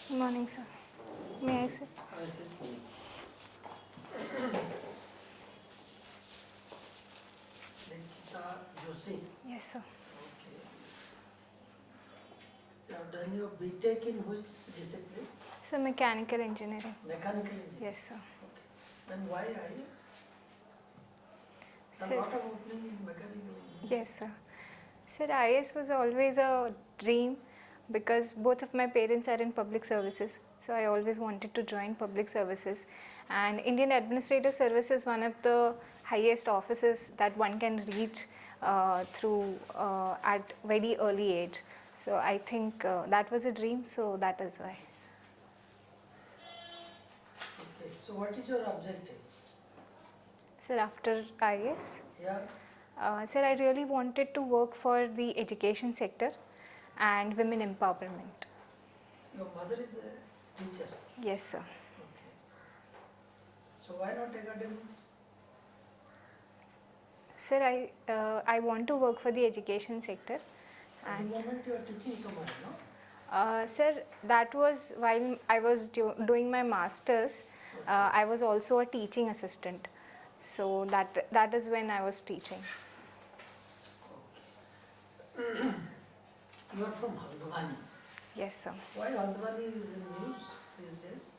Good morning, sir. May I sit? I said, Dikshita Joshi. Yes, sir. Okay. You have done your BTech in which discipline? Sir, mechanical engineering. Mechanical engineering. Yes, sir. Okay. Then why IAS? A Sir, lot of opening in mechanical engineering. yes, sir. Sir, IAS was always a dream because both of my parents are in public services. So I always wanted to join public services. And Indian Administrative Service is one of the highest offices that one can reach through at very early age. So I think that was a dream, so that is why. Okay. So what is your objective? Sir, after IAS, Yeah. sir, I really wanted to work for the education sector and women empowerment. Your mother is a teacher. Yes, sir. Okay. So why not academics? Sir, I want to work for the education sector. At the moment you are teaching so much, no? Sir, that was while I was doing my masters. I was also a teaching assistant. So that is when I was teaching. Okay. You are from Haldwani. Yes, sir. Why Haldwani is in news these days?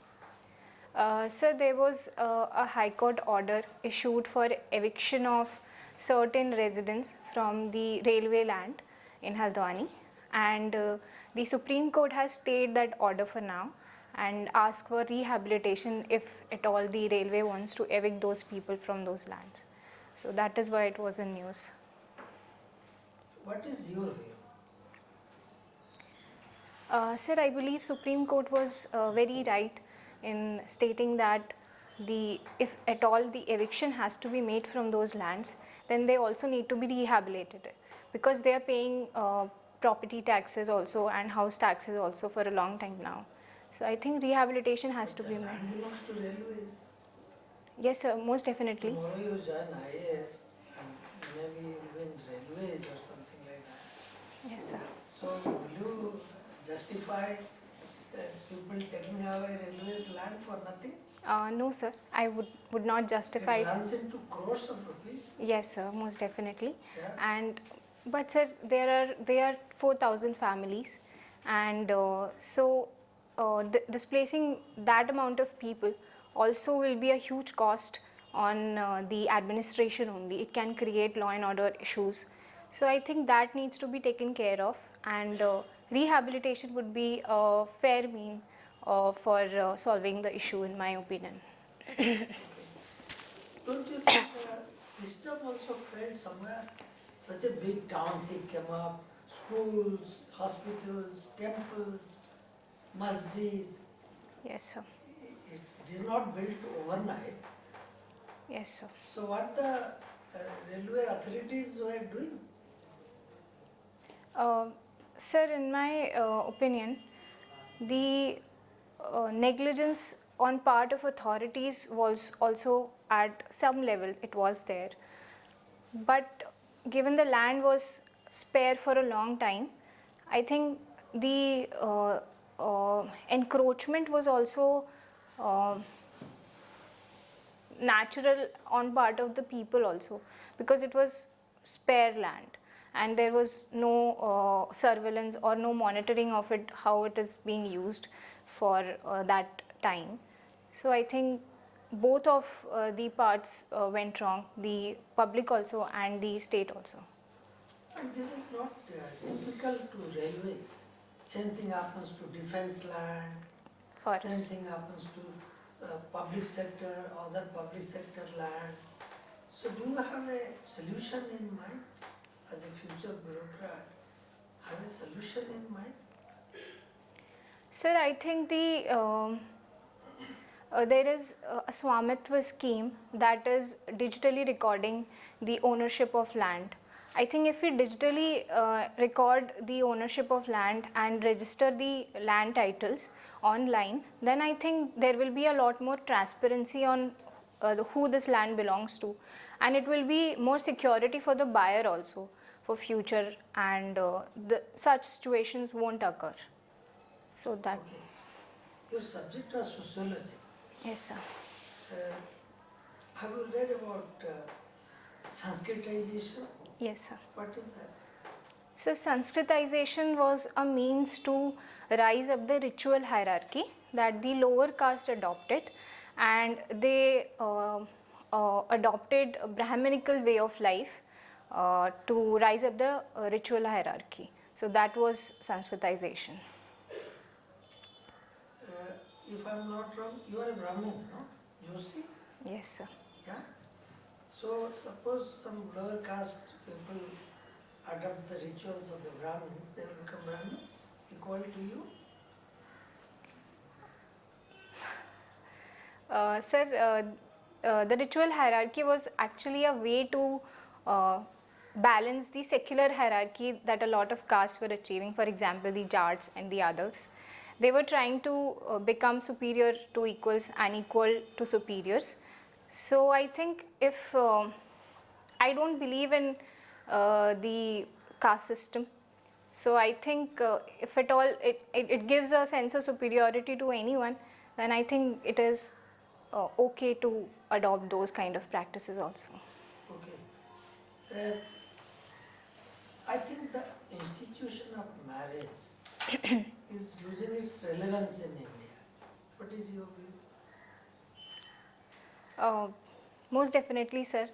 Sir, there was a High Court order issued for eviction of certain residents from the railway land in Haldwani, and the Supreme Court has stayed that order for now and asked for rehabilitation if at all the railway wants to evict those people from those lands. So that is why it was in news. What is your view? Sir, I believe Supreme Court was very right in stating that if at all the eviction has to be made from those lands, then they also need to be rehabilitated because they are paying property taxes also and house taxes also for a long time now. So I think rehabilitation has to be made. Land belongs to railways. Yes, sir, most definitely. Tomorrow you join IAS and maybe you win railways or something like that. Yes, sir. So will you justify people taking away railways land for nothing? No, sir, I would not justify. It runs into crores of rupees. Yes, sir, most definitely. Yeah. But sir, there are 4,000 families, and displacing that amount of people also will be a huge cost on the administration only. It can create law and order issues. So I think that needs to be taken care of, and rehabilitation would be a fair mean for solving the issue, in my opinion. Don't you think the system also failed somewhere? Such a big township came up, schools, hospitals, temples, masjid. Yes, sir. It is not built overnight. Yes, sir. So what the railway authorities were doing? Sir, in my opinion, the negligence on part of authorities was also at some level, it was there. But given the land was spare for a long time, I think the encroachment was also natural on part of the people also, because it was spare land and there was no surveillance or no monitoring of it, how it is being used for that time. So I think both of the parts went wrong, the public also and the state also. And this is not typical to railways. Same thing happens to defense land, Forest. same thing happens to public sector, other public sector lands. So do you have a solution in mind as a future bureaucrat? Have a solution in mind? Sir, I think there is a Swamitva scheme that is digitally recording the ownership of land. I think if we digitally record the ownership of land and register the land titles online, then I think there will be a lot more transparency on who this land belongs to, and it will be more security for the buyer also for future, and such situations won't occur. So that. Okay. Your subject was sociology. Yes, sir. Have you read about Sanskritization? Yes, sir. What is that? So Sanskritization was a means to rise up the ritual hierarchy that the lower caste adopted, and they adopted a Brahminical way of life to rise up the ritual hierarchy. So that was Sanskritization. If I'm not wrong, you are a Brahmin, no? Joshi? Yes, sir. Yeah? So suppose some lower caste people adopt the rituals of the Brahmin, they will become Brahmins equal to you? Sir, the ritual hierarchy was actually a way to balance the secular hierarchy that a lot of castes were achieving, for example, the Jats and the others. They were trying to become superior to equals and equal to superiors. So I think if I don't believe in the caste system, so I think if at all it gives a sense of superiority to anyone, then I think it is okay to adopt those kind of practices also. Okay. I think the institution of marriage is losing its relevance in India. What is your view? Most definitely, sir.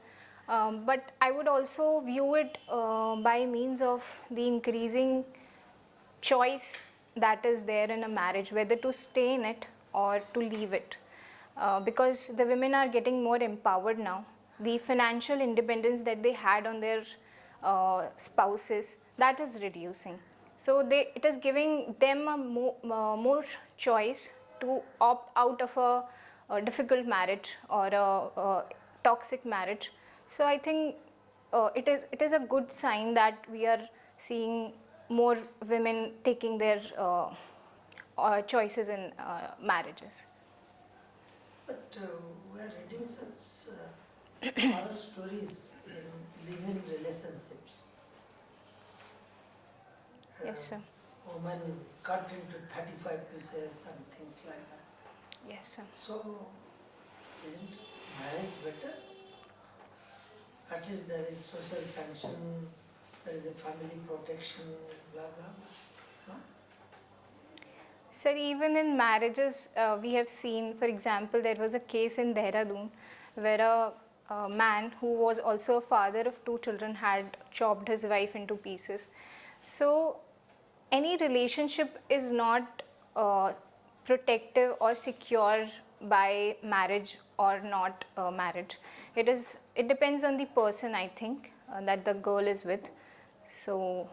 But I would also view it by means of the increasing choice that is there in a marriage, whether to stay in it or to leave it. Because the women are getting more empowered now. The financial independence that they had on their spouses, that is reducing. So it is giving them a more choice to opt out of a difficult marriage or a toxic marriage. So I think it is a good sign that we are seeing more women taking their choices in marriages. But we are reading such horror stories in live-in relationships. Yes, sir. Women cut into 35 pieces and things like that. Yes, sir. So, isn't marriage better? At least there is social sanction, there is a family protection, blah blah. No? Sir, even in marriages, we have seen, for example, there was a case in Dehradun where a man who was also a father of 2 children had chopped his wife into pieces. So, any relationship is not protective or secure by marriage or not marriage. It depends on the person, I think, that the girl is with. So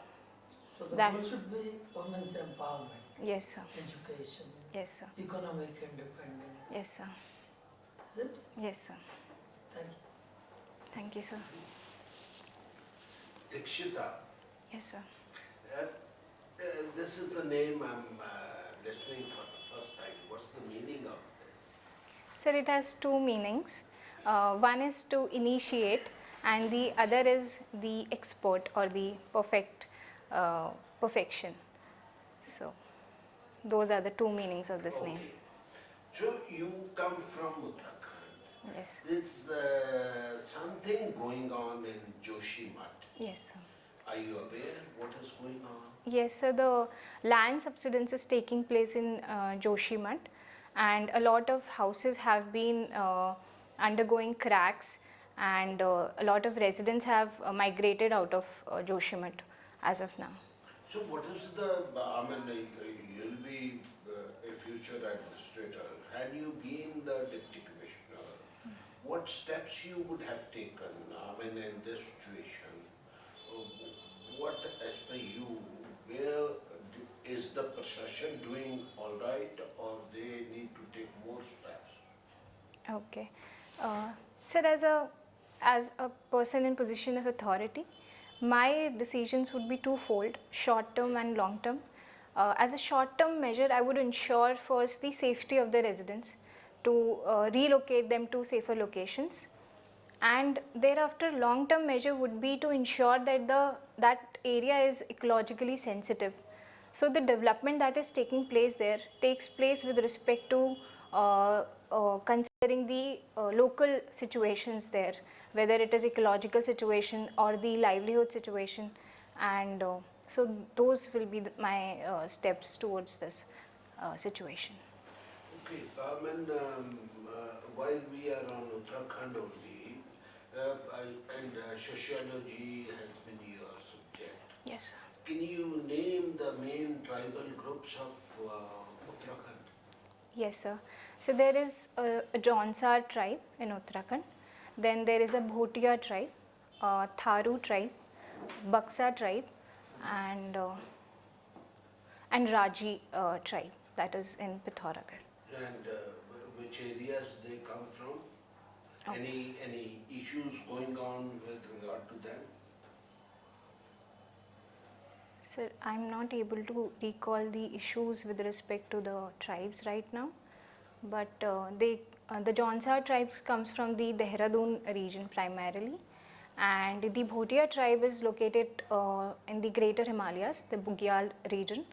So the that, goal should be women's empowerment, yes, sir. education, Yes, sir. economic independence. Yes, sir. Is it? Yes, sir. Thank you. Thank you, sir. Dikshita, Yes, sir. this is the name I'm listening for the first time. What's the meaning of this? Sir, it has 2 meanings. One is to initiate, and the other is the expert or the perfection. So, those are the 2 meanings of this name. Okay. So you come from Uttarakhand. Yes. There's something going on in Joshimath. Yes, sir. Are you aware what is going on? Yes, sir. The land subsidence is taking place in Joshimath, and a lot of houses have been undergoing cracks, and a lot of residents have migrated out of Joshimath as of now. So what is the, you'll be a future administrator. Had you been the deputy commissioner, what steps you would have taken, in this situation? What, as per you, where is the procession doing all right, or they need to take more steps? Okay. Sir, as a person in position of authority, my decisions would be twofold, short term and long term. As a short term measure, I would ensure first the safety of the residents to relocate them to safer locations, and thereafter long term measure would be to ensure that that area is ecologically sensitive. So the development that is taking place there takes place with respect to considering the local situations there, whether it is ecological situation or the livelihood situation, and so those will be my steps towards this situation. Okay, while we are on Uttarakhand only, sociology has been your subject. Yes, sir. Can you name the main tribal groups of Uttarakhand? Yes, sir. So there is a Jaunsar tribe in Uttarakhand. Then there is a Bhotia tribe, Tharu tribe, Baksa tribe, and Raji tribe, that is in Pithoragarh. And which areas they come from? Oh. Any issues going on with regard to them? Sir, I'm not able to recall the issues with respect to the tribes right now, but the Jaunsar tribes comes from the Dehradun region primarily, and the Bhotia tribe is located in the Greater Himalayas, the Bugyal region,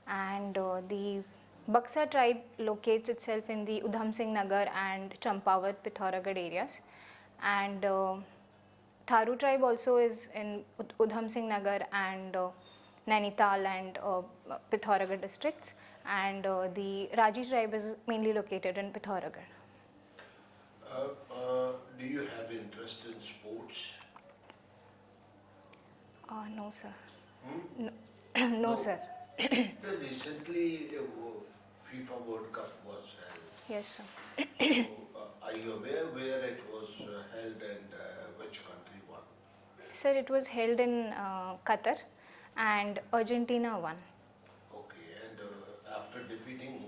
and the Baksa tribe locates itself in the Udham Singh Nagar and Champawat, Pithoragarh areas, and Tharu tribe also is in Udham Singh Nagar and Nainital and Pithoragarh districts, and the Raji tribe is mainly located in Pithoragarh. Do you have interest in sports? No, sir. Hmm? No, sir. Recently, FIFA World Cup was held. Yes, sir. So, are you aware where it was held and which country won? Sir, it was held in Qatar, and Argentina won. Okay, and after defeating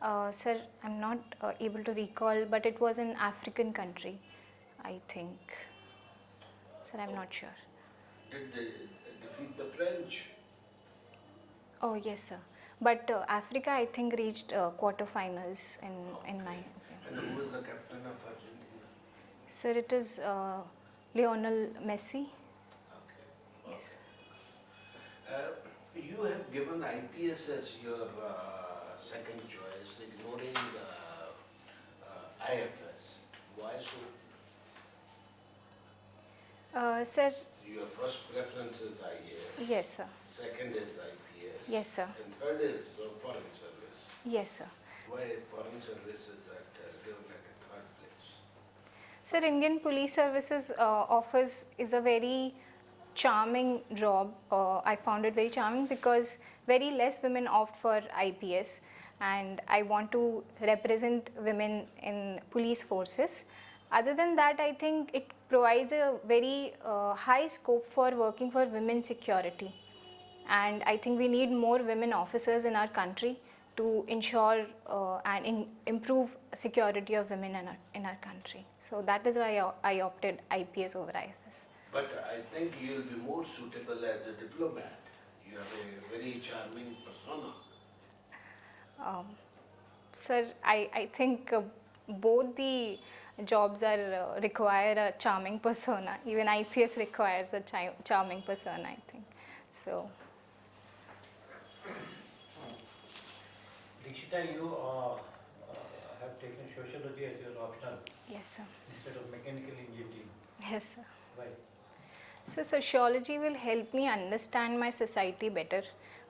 whom? Sir, I'm not able to recall, but it was an African country, I think. Sir, I'm not sure. Did they defeat the French? Oh, yes, sir. But Africa, I think, reached quarterfinals in my opinion. And who was the captain of Argentina? Sir, it is Lionel Messi. Okay. Yes. You have given IPS as your second choice, ignoring IFS. Why so? Sir, Your first preference is IAS, yes, sir. second is IPS, Yes, sir. and third is foreign service. Yes, sir. Why foreign service is given at a third place? Sir, Indian Police Services Office is a very charming job. I found it very charming because very less women opt for IPS, and I want to represent women in police forces. Other than that, I think it provides a very high scope for working for women's security. And I think we need more women officers in our country to ensure and improve security of women in our country. So that is why I opted IPS over IFS. But I think you'll be more suitable as a diplomat. You have a very charming persona. Sir, I think both the jobs are require a charming persona. Even IPS requires a charming persona, I think. So. Dikshita, you have taken sociology as your optional Yes, sir. instead of mechanical engineering. Yes, sir. Why? So sociology will help me understand my society better,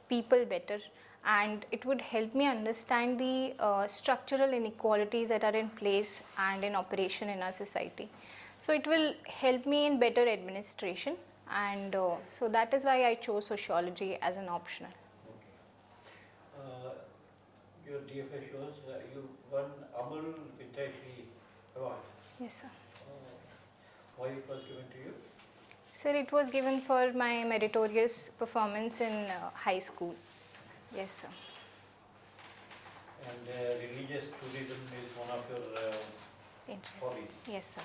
people better, and it would help me understand the structural inequalities that are in place and in operation in our society. So it will help me in better administration, and so that is why I chose sociology as an optional. Okay. Your DFA shows you won Amul Vidyashri Award. Yes, sir. Why it was given to you? Sir, it was given for my meritorious performance in high school. Yes, sir. And religious tourism is one of your Interest. hobbies. Yes, sir.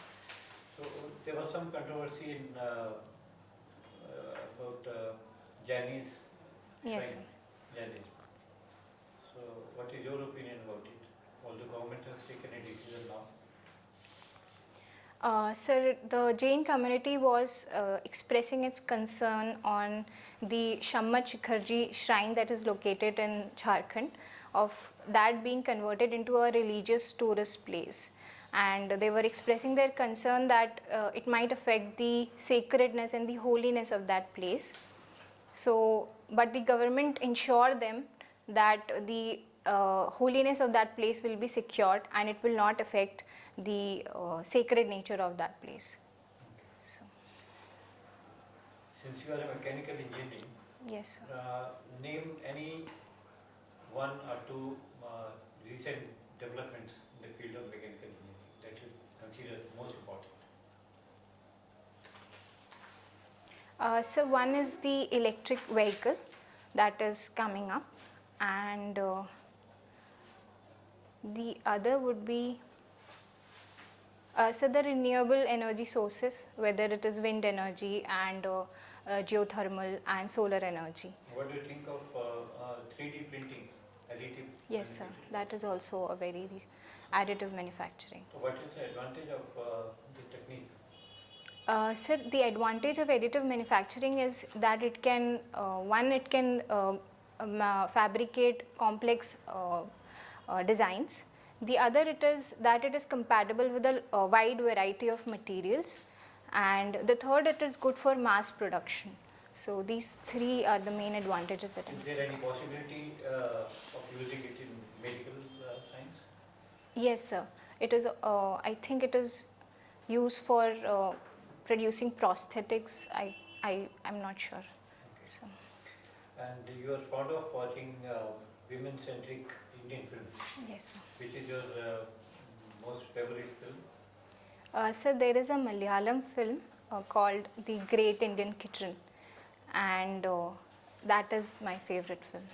So there was some controversy in about Jainis. Yes, sir. Jainism. So what is your opinion about it? Although government has taken a decision now. Sir, the Jain community was expressing its concern on the Shammat Shikharji shrine that is located in Jharkhand, of that being converted into a religious tourist place. And they were expressing their concern that it might affect the sacredness and the holiness of that place. So, but the government ensured them that the holiness of that place will be secured and it will not affect the sacred nature of that place. So, Since you are a mechanical engineering, yes, sir. name any one or two recent developments in the field of mechanical engineering that you consider most important. So one is the electric vehicle that is coming up, and the other would be so the renewable energy sources, whether it is wind energy and geothermal and solar energy. What do you think of 3D printing, additive? Yes, sir. manufacturing? That is also a very additive manufacturing. So what is the advantage of the technique? Sir, the advantage of additive manufacturing is that it can, it can fabricate complex designs. The other it is that it is compatible with a wide variety of materials. And the third, it is good for mass production. So these three are the main advantages that Is there any possibility of using it in medical science? Yes, sir. It is, I think it is used for producing prosthetics. I'm not sure. Okay. So, And you are fond of watching women-centric Indian films. yes, sir. Which is your most favorite film? Sir, there is a Malayalam film called The Great Indian Kitchen, and that is my favorite film.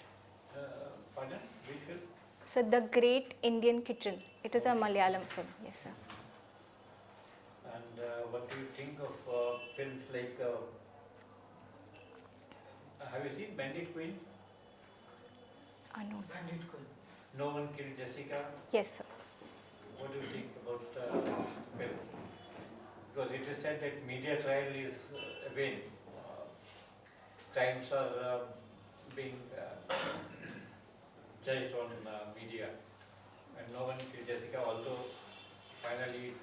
Pardon? Which film? So, The Great Indian Kitchen. It is a Malayalam film. Yes, sir. And what do you think of films like, have you seen Bandit Queen? No, sir. Bandit Queen. No One Killed Jessica? Yes, sir. What do you think about the film? Because it is said that media trial is vain. Crimes are being judged on media. And No One Killed Jessica, although finally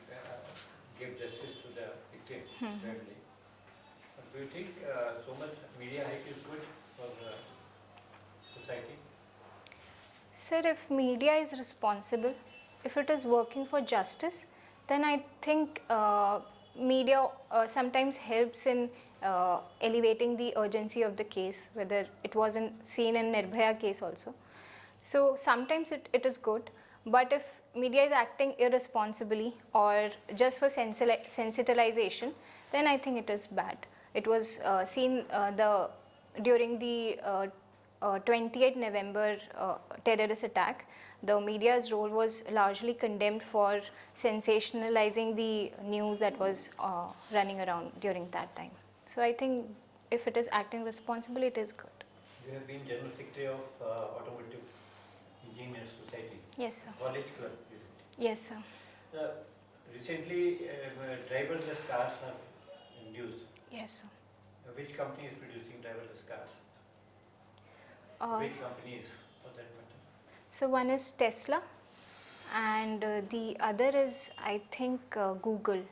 gave justice to the victim family. But do you think so much media hype is good for society? Sir, if media is responsible, if it is working for justice, then I think media sometimes helps in elevating the urgency of the case, whether it wasn't seen in Nirbhaya case also. So sometimes it is good, but if media is acting irresponsibly or just for sensitization, then I think it is bad. It was seen during the 28th November terrorist attack. The media's role was largely condemned for sensationalizing the news that was running around during that time. So I think if it is acting responsibly, it is good. You have been General Secretary of Automotive Engineers Society. Yes, sir. College club, isn't it? Yes, sir. Recently, driverless cars are induced. Yes, sir. Which company is producing driverless cars? Which companies, for that matter? So one is Tesla, and the other is, I think, Google.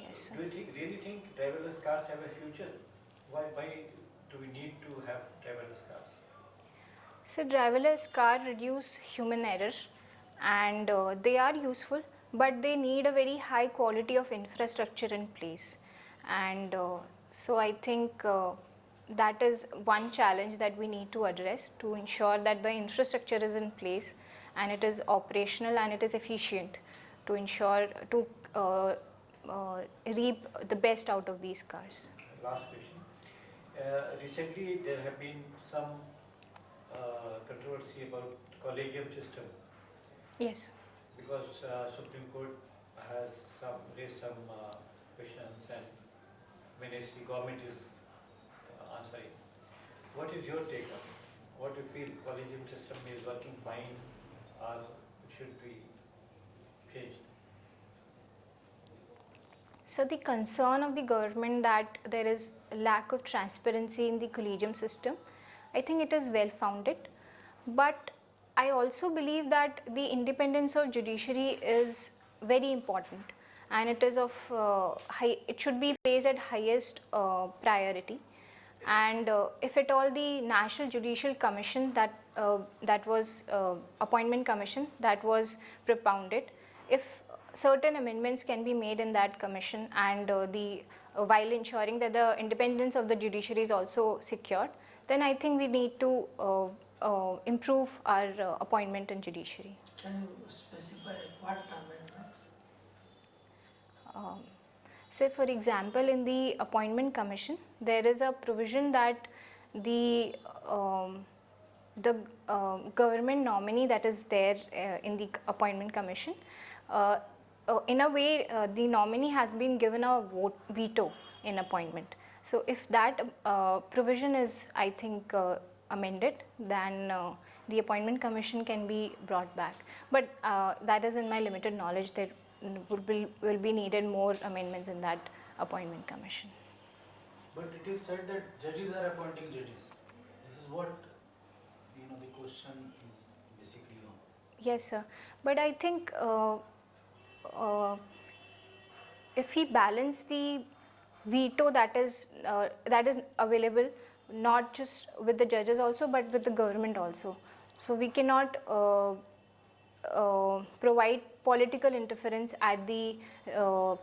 Yes, sir. Do you really think driverless cars have a future? Why do we need to have driverless cars? So driverless car reduce human error, and they are useful, but they need a very high quality of infrastructure in place. And so I think that is one challenge that we need to address, to ensure that the infrastructure is in place and it is operational and it is efficient, to ensure to reap the best out of these cars. Last question. Recently, there have been some controversy about collegium system, Yes. because Supreme Court has raised some questions, and Ministry government is answering. What is your take on it? What do you feel collegium system is working fine, or it should be changed? So the concern of the government that there is a lack of transparency in the collegium system, I think it is well founded, but I also believe that the independence of judiciary is very important, and it is of it should be placed at highest priority. And if at all the National Judicial Commission that was appointment commission that was propounded, if certain amendments can be made in that commission, and while ensuring that the independence of the judiciary is also secured, then I think we need to improve our appointment in judiciary. Can you specify what amendments? Say for example, in the appointment commission, there is a provision that the government nominee that is there in the appointment commission, in a way the nominee has been given a veto in appointment. So if that provision is, I think, amended, then the appointment commission can be brought back. But that is in my limited knowledge. There will be needed more amendments in that appointment commission. But it is said that judges are appointing judges. This is what the question is basically on. Yes, sir. But I think if we balance the veto that is available, not just with the judges also, but with the government also. So we cannot provide political interference at the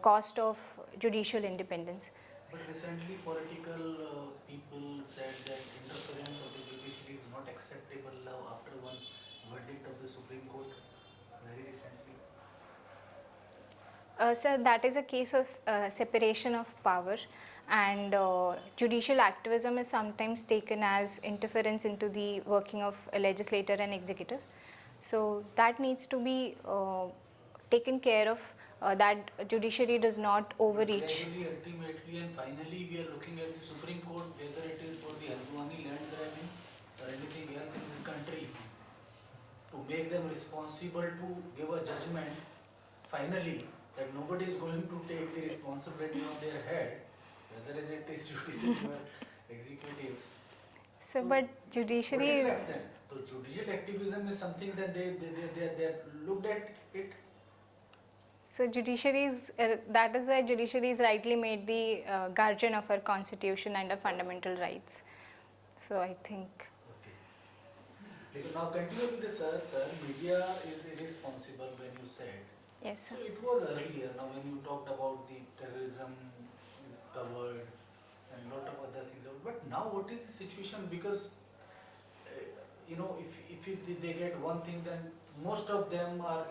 cost of judicial independence. But recently political people said that interference of the judiciary is not acceptable now after one verdict of the Supreme Court very recently. Sir, that is a case of separation of power, and judicial activism is sometimes taken as interference into the working of a legislator and executive. So that needs to be taken care of, that judiciary does not overreach. Gradually, ultimately and finally we are looking at the Supreme Court, whether it is for the Haldwani land grabbing or anything else in this country, to make them responsible to give a judgment finally that nobody is going to take the responsibility on their head, whether it is judiciary or executives. So, but judiciary What is is, left then? So judicial activism is something that they looked at it. so judiciary is, that is why judiciary is rightly made the guardian of our constitution and our fundamental rights. So I think. Okay. So now continue with this, sir. Media is irresponsible when you said. Yes, sir. So it was earlier. Now when you talked about the terrorism, it's covered, and lot of other things. But now what is the situation? Because if they get one thing, then most of them are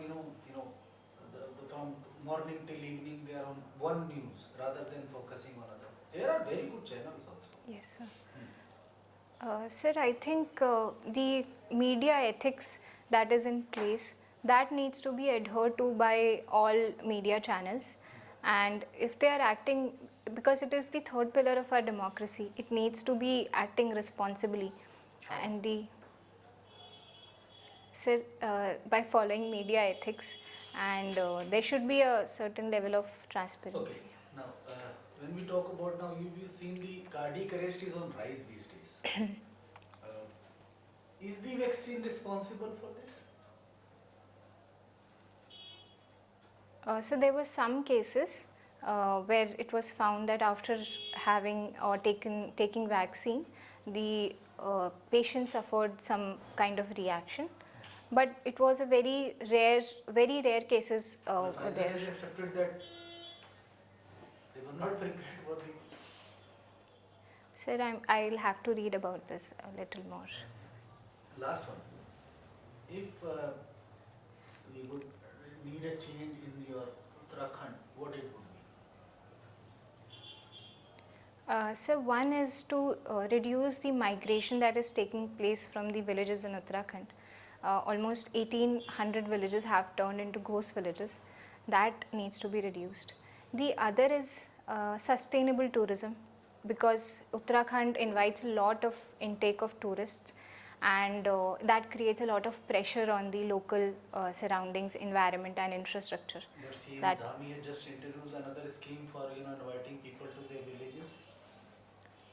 from morning till evening they are on one news rather than focusing on other. There are very good channels also. Yes, sir. Sir, I think the media ethics that is in place, that needs to be adhered to by all media channels. And if they are acting, because it is the third pillar of our democracy, it needs to be acting responsibly. And by following media ethics, and there should be a certain level of transparency. Okay. Now, when we talk about now, you've seen the cardiac arrest is on rise these days. Is the vaccine responsible for this? So there were some cases where it was found that after having or taking vaccine, the patient suffered some kind of reaction. But it was a very rare cases Pfizer there. has accepted that they were not prepared for the. Sir, I'll have to read about this a little more. Last one. If we would need a change in your Uttarakhand, what it would be? So one is to reduce the migration that is taking place from the villages in Uttarakhand. Almost 1800 villages have turned into ghost villages. That needs to be reduced. The other is sustainable tourism, because Uttarakhand invites a lot of intake of tourists, and that creates a lot of pressure on the local surroundings, environment and infrastructure. But CM That- Dhami has just introduced another scheme for inviting people to their villages.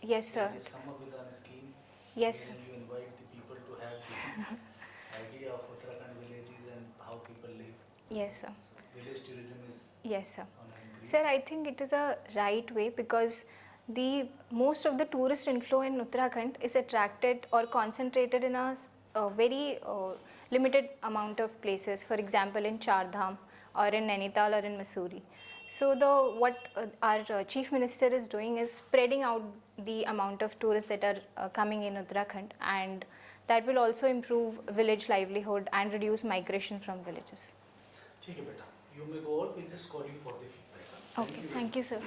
Yes, They sir. just come up with a scheme. Yes, Wherein you invite the people to have the idea of Uttarakhand villages and how people live. yes, sir. So village tourism is Yes, sir. on an increase. Sir, I think it is a right way because the most of the tourist inflow in Uttarakhand is attracted or concentrated in a very limited amount of places. For example, in Char Dham or in Nainital or in Mussoorie. So what our Chief Minister is doing is spreading out the amount of tourists that are coming in Uttarakhand, and that will also improve village livelihood and reduce migration from villages. ठीक है बेटा, you may go out. We'll just call you for the feedback. Okay, thank you, sir.